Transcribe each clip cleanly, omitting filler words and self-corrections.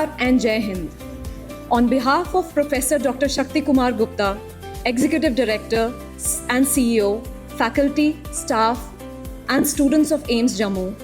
Namaskar and Jai Hind. On behalf of Professor Dr. Shakti Kumar Gupta, Executive Director and CEO, faculty, staff, and students of AIIMS Jammu,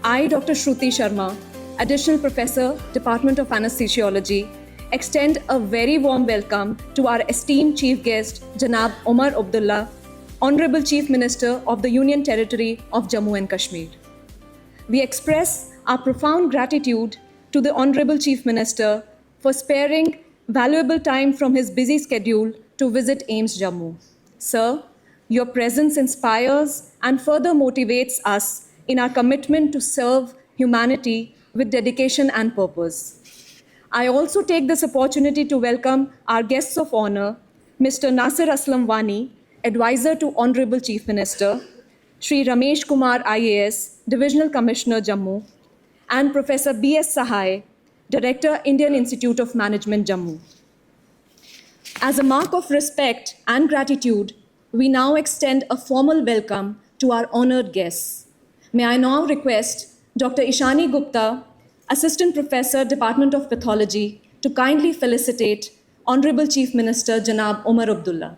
I, Dr. Shruti Sharma, Additional Professor, Department of Anesthesiology, extend a very warm welcome to our esteemed Chief Guest, Janab Omar Abdullah, Honorable Chief Minister of the Union Territory of Jammu and Kashmir. We express our profound gratitude to the Honorable Chief Minister for sparing valuable time from his busy schedule to visit AIIMS Jammu. Sir, your presence inspires and further motivates us in our commitment to serve humanity with dedication and purpose. I also take this opportunity to welcome our guests of honor, Mr. Nasir Aslam Wani, Advisor to Honorable Chief Minister, Shri Ramesh Kumar IAS, Divisional Commissioner Jammu, and Professor B.S. Sahai, Director, Indian Institute of Management, Jammu. As a mark of respect and gratitude, we now extend a formal welcome to our honored guests. May I now request Dr. Ishani Gupta, Assistant Professor, Department of Pathology, to kindly felicitate Honorable Chief Minister Janab Omar Abdullah.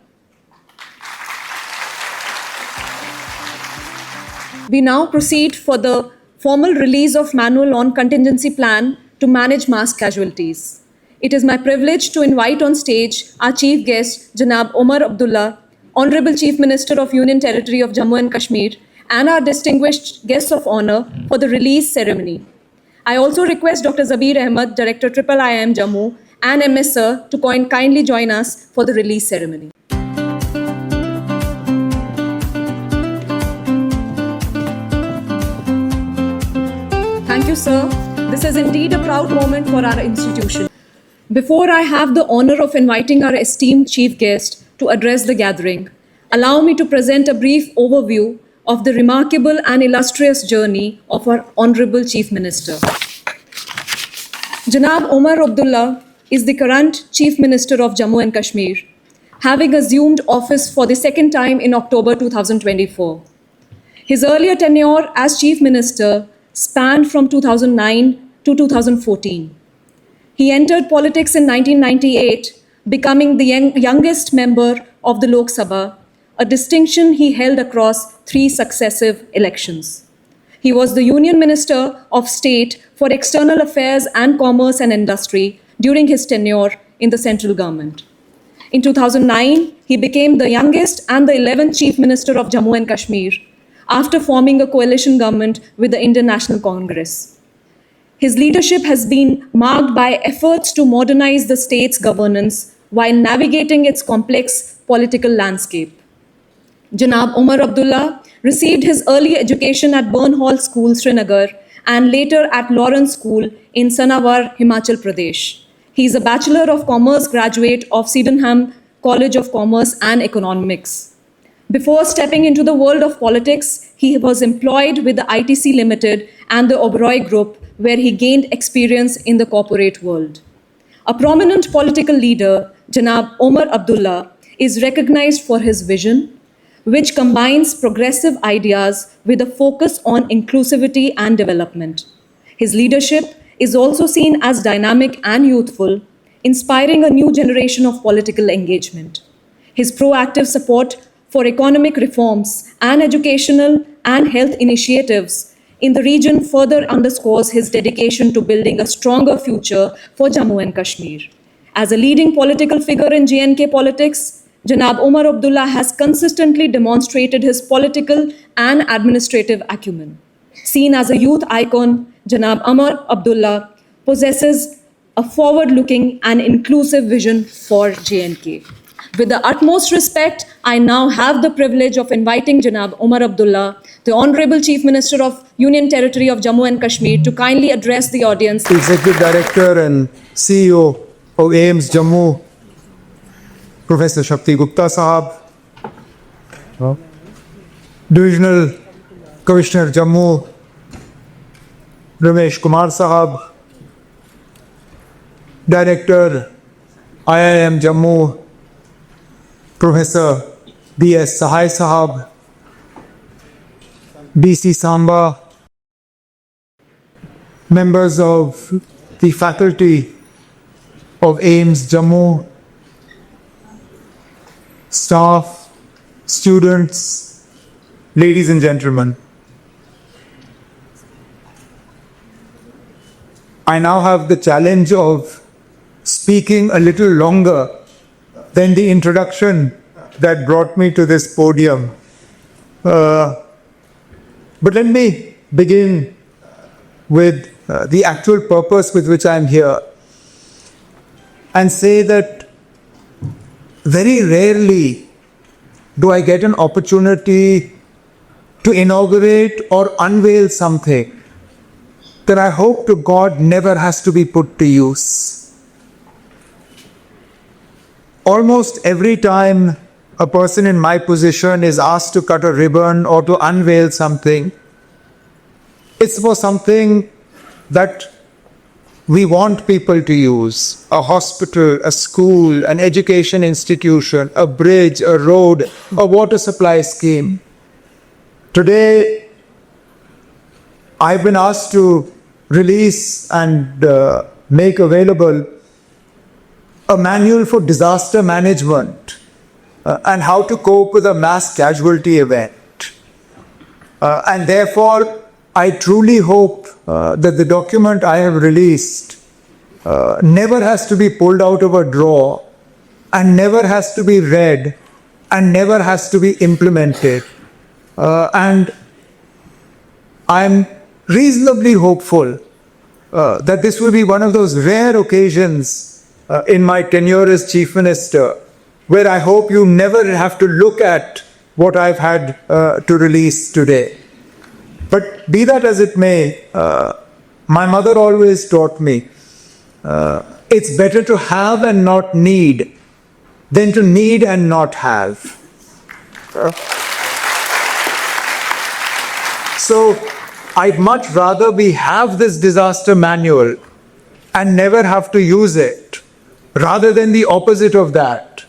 We now proceed for the formal release of manual on contingency plan to manage mass casualties. It is my privilege to invite on stage our chief guest, Janab Omar Abdullah, Honorable Chief Minister of Union Territory of Jammu and Kashmir, and our distinguished guests of honor for the release ceremony. I also request Dr. Zabir Ahmed, Director AIIMS Jammu, and MS Sir to kindly join us for the release ceremony. Thank you, sir. This is indeed a proud moment for our institution. Before I have the honor of inviting our esteemed chief guest to address the gathering, allow me to present a brief overview of the remarkable and illustrious journey of our Honorable Chief Minister. Janab Omar Abdullah is the current Chief Minister of Jammu and Kashmir, having assumed office for the second time in October 2024. His earlier tenure as Chief Minister spanned from 2009 to 2014. He entered politics in 1998, becoming the youngest member of the Lok Sabha, a distinction he held across 3 successive elections. He was the Union Minister of State for External Affairs and Commerce and Industry during his tenure in the central government. In 2009, he became the youngest and the 11th Chief Minister of Jammu and Kashmir, after forming a coalition government with the Indian National Congress. His leadership has been marked by efforts to modernize the state's governance while navigating its complex political landscape. Janab Omar Abdullah received his early education at Burnhall School, Srinagar, and later at Lawrence School in Sanawar, Himachal Pradesh. He is a Bachelor of Commerce graduate of Sydenham College of Commerce and Economics. Before stepping into the world of politics, he was employed with the ITC Limited and the Oberoi Group, where he gained experience in the corporate world. A prominent political leader, Janab Omar Abdullah, is recognized for his vision, which combines progressive ideas with a focus on inclusivity and development. His leadership is also seen as dynamic and youthful, inspiring a new generation of political engagement. His proactive support for economic reforms and educational and health initiatives in the region further underscores his dedication to building a stronger future for Jammu and Kashmir. As a leading political figure in J&K politics, Janab Omar Abdullah has consistently demonstrated his political and administrative acumen. Seen as a youth icon, Janab Omar Abdullah possesses a forward-looking and inclusive vision for J&K. With the utmost respect, I now have the privilege of inviting Janab Omar Abdullah, the Honorable Chief Minister of Union Territory of Jammu and Kashmir, to kindly address the audience. Executive Director and CEO of AIIMS Jammu, Professor Shakti Gupta Sahab, Divisional Commissioner Jammu, Ramesh Kumar Sahab, Director AIIMS Jammu, Professor B.S. Sahai Sahab, B.C. Samba, members of the faculty of AIIMS Jammu, staff, students, ladies and gentlemen. I now have the challenge of speaking a little longer than the introduction that brought me to this podium. But let me begin with the actual purpose with which I am here and say that very rarely do I get an opportunity to inaugurate or unveil something that I hope to God never has to be put to use. Almost every time a person in my position is asked to cut a ribbon or to unveil something, it's for something that we want people to use. A hospital, a school, an education institution, a bridge, a road, a water supply scheme. Today, I've been asked to release and make available a manual for disaster management and how to cope with a mass casualty event. And therefore, I truly hope that the document I have released never has to be pulled out of a drawer and never has to be read and never has to be implemented. And I'm reasonably hopeful that this will be one of those rare occasions in my tenure as Chief Minister where I hope you never have to look at what I've had to release today. But be that as it may, my mother always taught me it's better to have and not need than to need and not have. So I'd much rather we have this disaster manual and never have to use it, rather than the opposite of that,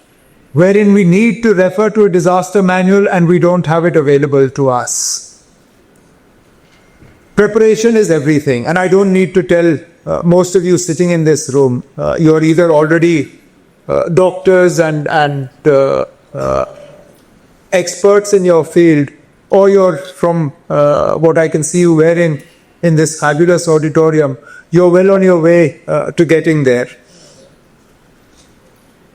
wherein we need to refer to a disaster manual and we don't have it available to us. Preparation is everything, and I don't need to tell most of you sitting in this room, you're either already doctors and experts in your field, or you're from what I can see you wearing in this fabulous auditorium, you're well on your way to getting there.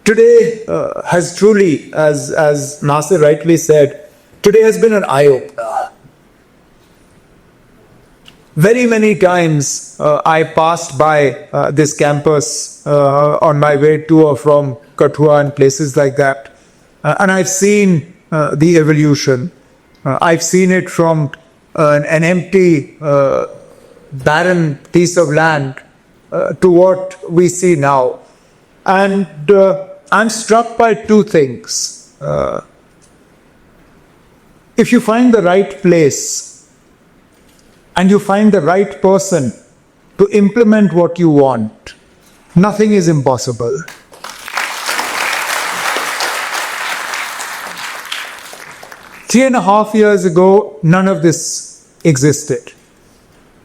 Today has truly, as Nasir rightly said, today has been an eye-opener. Very many times I passed by this campus on my way to or from Kathua and places like that, and I've seen the evolution. I've seen it from an empty, barren piece of land to what we see now. And I'm struck by two things. If you find the right place and you find the right person to implement what you want, nothing is impossible. Three and a half years ago, none of this existed.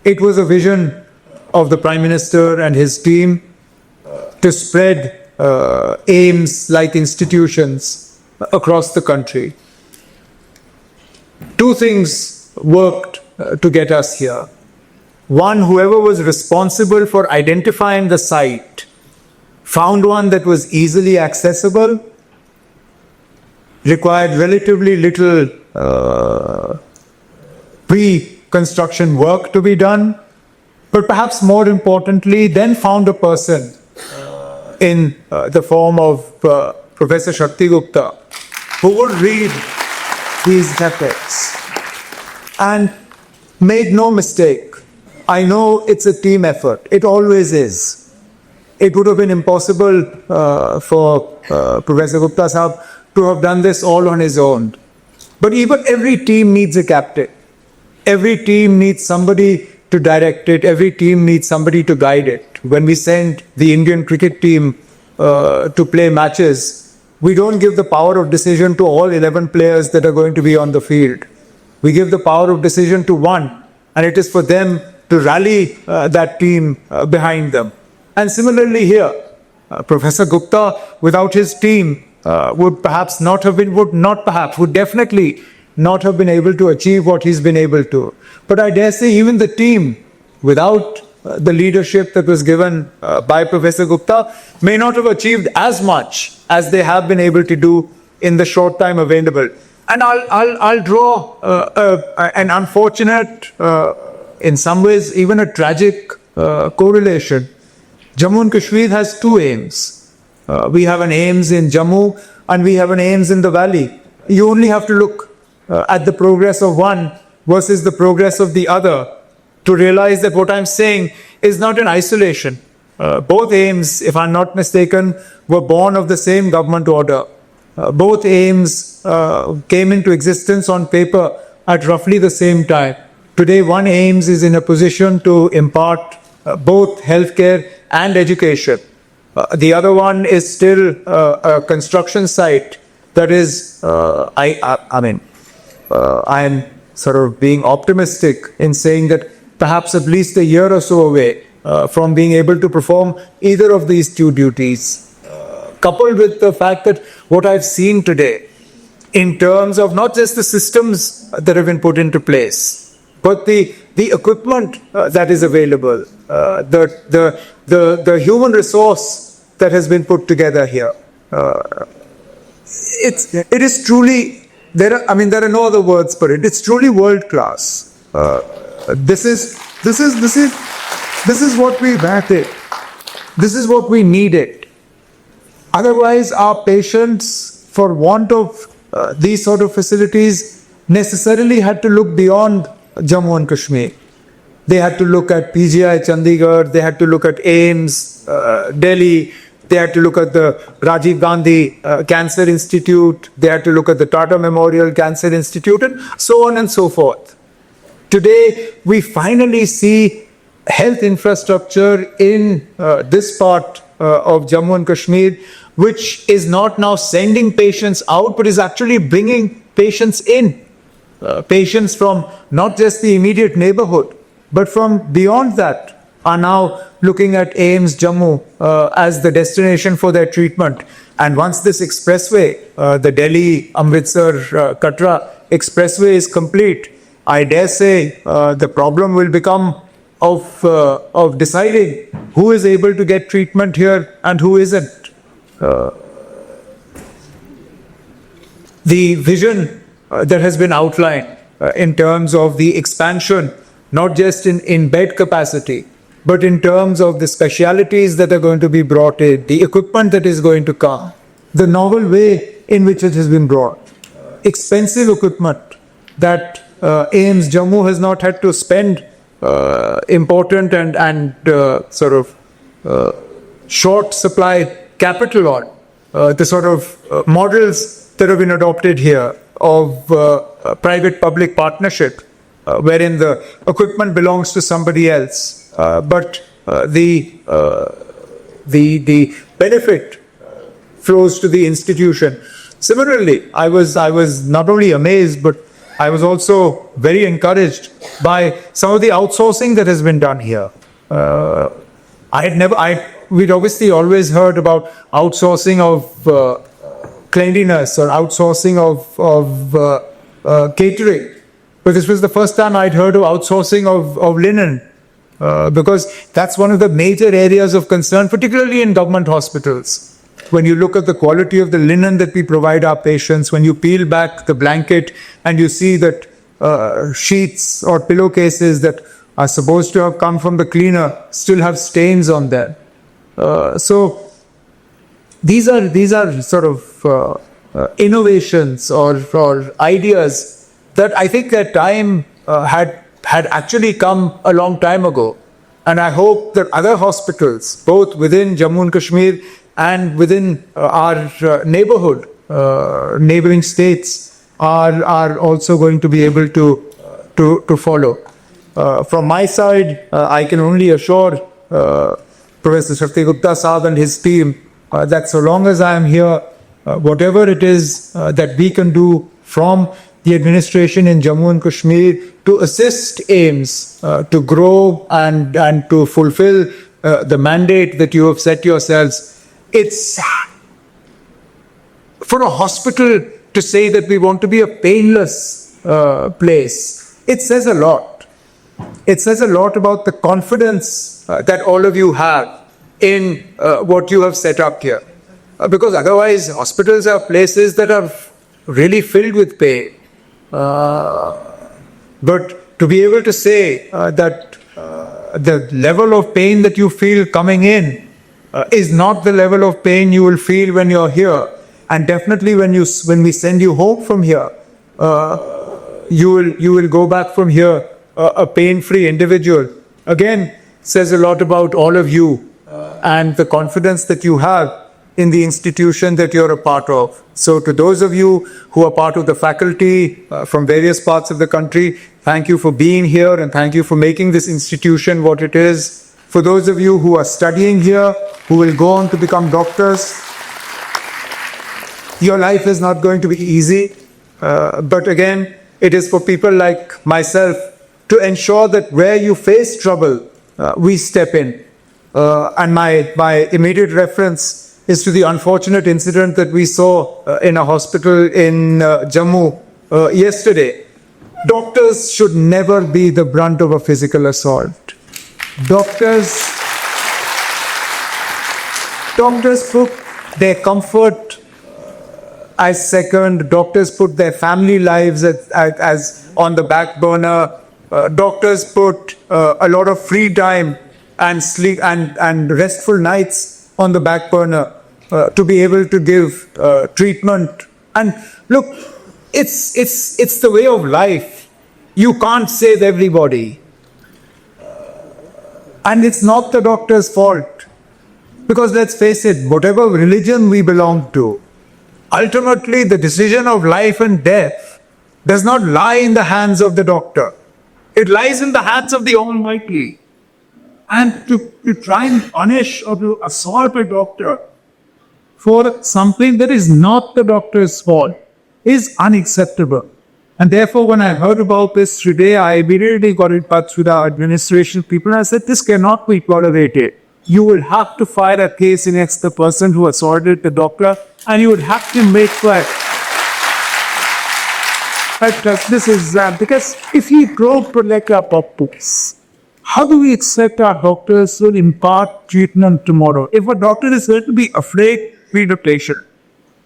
It was a vision of the Prime Minister and his team to spread AIIMS-like institutions across the country. Two things worked to get us here. One, whoever was responsible for identifying the site found one that was easily accessible, required relatively little pre-construction work to be done, but perhaps more importantly, then found a person in the form of Professor Shakti Gupta, who would read these efforts and made no mistake. I know it's a team effort. It always is. It would have been impossible for Professor Gupta Sahab to have done this all on his own. But even every team needs a captain. Every team needs somebody to direct it. Every team needs somebody to guide it. When we send the Indian cricket team to play matches, we don't give the power of decision to all 11 players that are going to be on the field. We give the power of decision to one, and it is for them to rally that team behind them. And similarly here, Professor Gupta, without his team, would definitely not have been able to achieve what he's been able to. But I dare say even the team, without the leadership that was given by Professor Gupta, may not have achieved as much as they have been able to do in the short time available. And I'll draw an unfortunate, in some ways even a tragic correlation. Jammu and Kashmir has two AIIMS. We have an AIIMS in Jammu and we have an AIIMS in the valley. You only have to look at the progress of one versus the progress of the other to realize that what I'm saying is not in isolation. Both AIIMS, if I'm not mistaken, were born of the same government order. Both AIIMS came into existence on paper at roughly the same time. Today, one AIIMS is in a position to impart both healthcare and education. The other one is still a construction site that is, I am sort of being optimistic in saying that perhaps at least a year or so away from being able to perform either of these two duties. Coupled with the fact that what I've seen today in terms of not just the systems that have been put into place, but the equipment that is available, the human resource that has been put together here. It is truly, there are no other words for it. It's truly world class. This is what we wanted. This is what we needed. Otherwise, our patients, for want of these sort of facilities, necessarily had to look beyond Jammu and Kashmir. They had to look at PGI Chandigarh, they had to look at AIIMS Delhi, they had to look at the Rajiv Gandhi Cancer Institute, they had to look at the Tata Memorial Cancer Institute, and so on and so forth. Today, we finally see health infrastructure in this part of Jammu and Kashmir, which is not now sending patients out, but is actually bringing patients in. Patients from not just the immediate neighborhood, but from beyond that are now looking at AIIMS Jammu as the destination for their treatment. And once this expressway, the Delhi-Amritsar-Katra expressway is complete, I dare say the problem will become of deciding who is able to get treatment here and who isn't. The vision that has been outlined in terms of the expansion, not just in bed capacity, but in terms of the specialities that are going to be brought in, the equipment that is going to come, the novel way in which it has been brought, expensive equipment that AIIMS Jammu has not had to spend important and sort of short supply capital on, the sort of models that have been adopted here of private-public partnership, wherein the equipment belongs to somebody else, but the benefit flows to the institution. Similarly, I was not only amazed, but I was also very encouraged by some of the outsourcing that has been done here. We'd obviously always heard about outsourcing of cleanliness or outsourcing of catering, but this was the first time I'd heard of outsourcing of linen, because that's one of the major areas of concern, particularly in government hospitals. When you look at the quality of the linen that we provide our patients, when you peel back the blanket and you see that sheets or pillowcases that are supposed to have come from the cleaner still have stains on them. So these are sort of innovations or ideas that I think their time had actually come a long time ago. And I hope that other hospitals, both within Jammu and Kashmir and within our neighborhood, neighboring states, are also going to be able to follow. From my side, I can only assure Professor Shakti Gupta Saab and his team that so long as I am here, whatever it is that we can do from the administration in Jammu and Kashmir to assist AIIMS to grow and to fulfill the mandate that you have set yourselves. It's for a hospital to say that we want to be a painless place. It says a lot. It says a lot about the confidence that all of you have in what you have set up here. Because otherwise, hospitals are places that are really filled with pain. But to be able to say that the level of pain that you feel coming in is not the level of pain you will feel when you're here, and definitely when we send you home from here, you will go back from here a pain-free individual. Again, says a lot about all of you and the confidence that you have in the institution that you're a part of. So to those of you who are part of the faculty from various parts of the country, thank you for being here and thank you for making this institution what it is. For those of you who are studying here, who will go on to become doctors, your life is not going to be easy. But again, it is for people like myself to ensure that where you face trouble, we step in. And my immediate reference is to the unfortunate incident that we saw in a hospital in Jammu yesterday. Doctors should never be the brunt of a physical assault. Doctors put their comfort as second. Doctors put their family lives as on the back burner. Doctors put a lot of free time and sleep and restful nights on the back burner to be able to give treatment. And look, it's the way of life. You can't save everybody. And it's not the doctor's fault. Because let's face it, whatever religion we belong to, ultimately the decision of life and death does not lie in the hands of the doctor. It lies in the hands of the Almighty. And to try and punish or to assault a doctor for something that is not the doctor's fault is unacceptable. And therefore, when I heard about this today, I immediately got in touch with our administration people and I said, this cannot be tolerated. You will have to file a case against the person who assaulted the doctor, and you would have to make that. This is because if we grow protect our purpose, how do we expect our doctors will impart treatment tomorrow? If a doctor is going to be afraid, treat a patient.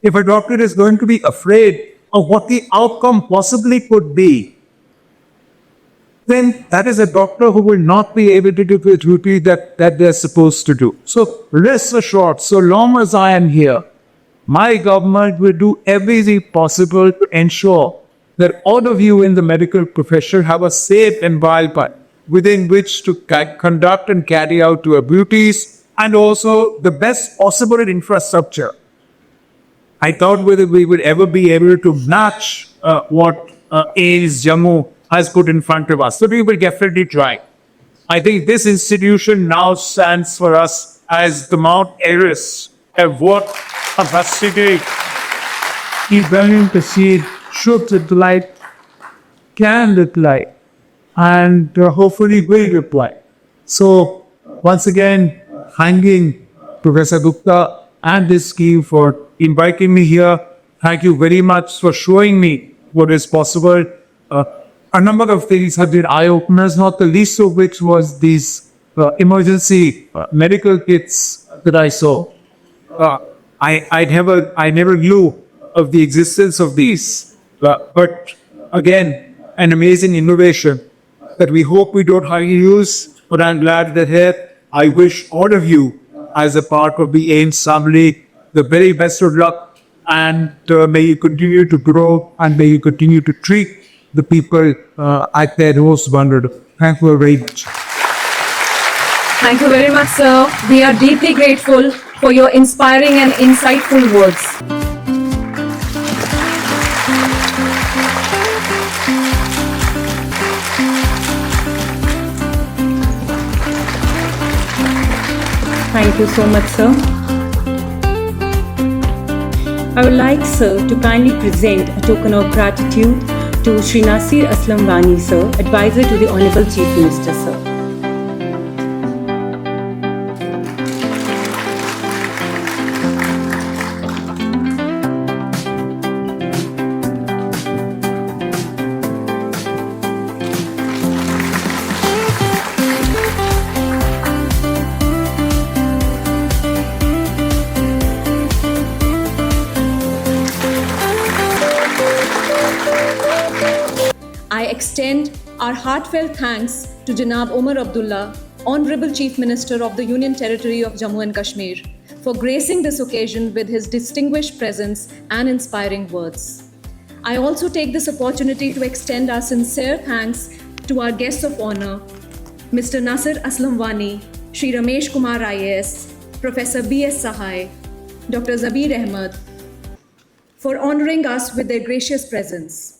If a doctor is going to be afraid of what the outcome possibly could be, then that is a doctor who will not be able to do the duty that they're supposed to do. So rest assured, so long as I am here, my government will do everything possible to ensure that all of you in the medical profession have a safe environment within which to conduct and carry out your duties, and also the best possible infrastructure. I doubt whether we would ever be able to match what AIIMS Jammu has put in front of us. So we will definitely try. I think this institution now stands for us as the Mount Everest of what a facility is willing to see should it light, can it light, and hopefully will reply. So once again, thanking Professor Gupta and this scheme for inviting me here. Thank you very much for showing me what is possible. A number of things have been eye-openers, not the least of which was these emergency medical kits that I saw. I never knew of the existence of these. But again, an amazing innovation that we hope we don't have to use. But I'm glad that here I wish all of you, as a part of the AIIMS family, the very best of luck, and may you continue to grow and may you continue to treat the people at their most vulnerable. Thank you very much. Thank you very much, sir. We are deeply grateful for your inspiring and insightful words. Thank you so much, sir. I would like, sir, to kindly present a token of gratitude to Shri Nasir Aslam Wani, sir, advisor to the Honorable Chief Minister, sir. extend our heartfelt thanks to Janab Omar Abdullah, Honorable Chief Minister of the Union Territory of Jammu and Kashmir, for gracing this occasion with his distinguished presence and inspiring words. I also take this opportunity to extend our sincere thanks to our guests of honor, Mr. Nasir Aslamwani, Shri Ramesh Kumar IAS, Professor B.S. Sahai, Dr. Zabir Ahmed, for honoring us with their gracious presence.